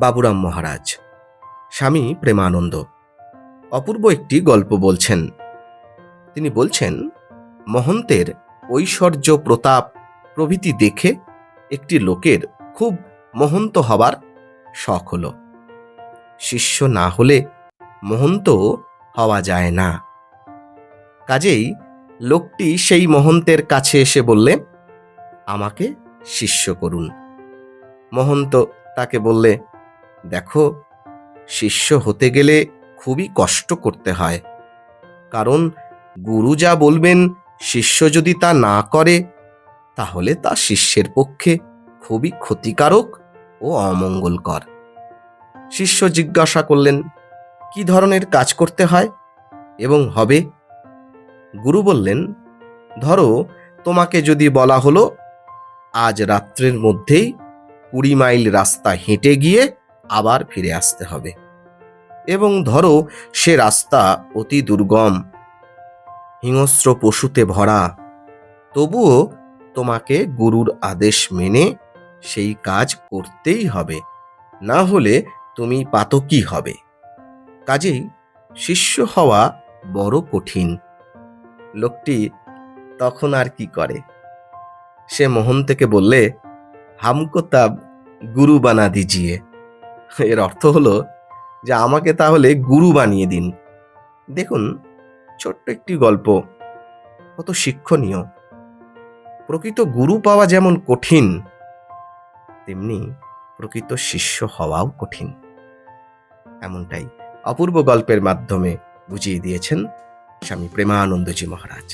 বাবুরাম মহারাজ, স্বামী প্রেমানন্দ অপূর্ব একটি গল্প বলছেন। তিনি বলছেন, মহন্তের ঐশ্বর্য, প্রতাপ প্রভৃতি দেখে একটি লোকের খুব মহন্ত হবার শখ হল। শিষ্য না হলে মহন্ত হওয়া যায় না। কাজেই লোকটি সেই মহন্তের কাছে এসে বললে, আমাকে শিষ্য করুন। মহন্ত তাকে বললে, দেখো, শিষ্য হতে গেলে খুবই কষ্ট করতে হয়, কারণ গুরু যা বলবেন শিষ্য যদি তা না করে তাহলে তা শিষ্যের পক্ষে খুবই ক্ষতিকারক ও অমঙ্গলকর। শিষ্য জিজ্ঞাসা করলেন, কি ধরনের কাজ করতে হয় এবং হবে? গুরু বললেন, ধরো, তোমাকে যদি বলা হলো আজ রাত্রের মধ্যেই 20 মাইল রাস্তা হেঁটে গিয়ে আবার ফিরে আসতে হবে, এবং ধরো সে রাস্তা অতি দুর্গম, হিংস্র পশুতে ভরা, তবুও তোমাকে গুরুর আদেশ মেনে সেই কাজ করতেই হবে, না হলে তুমি পাতকী হবে। কাজেই শিষ্য হওয়া বড় কঠিন। লোকটি তখন আর কি করে, সে মহন্তকে বললে, হামকো তাব গুরু বানা দিজিয়ে। এর অর্থ হলো যে আমাকে তাহলে গুরু বানিয়ে দিন। দেখুন, ছোট্ট একটি গল্প, কত শিক্ষণীয়। প্রকৃত গুরু পাওয়া যেমন কঠিন, তেমনি প্রকৃত শিষ্য হওয়াও কঠিন। এমনটাই অপূর্ব গল্পের মাধ্যমে বুঝিয়ে দিয়েছেন স্বামী প্রেমানন্দজি মহারাজ।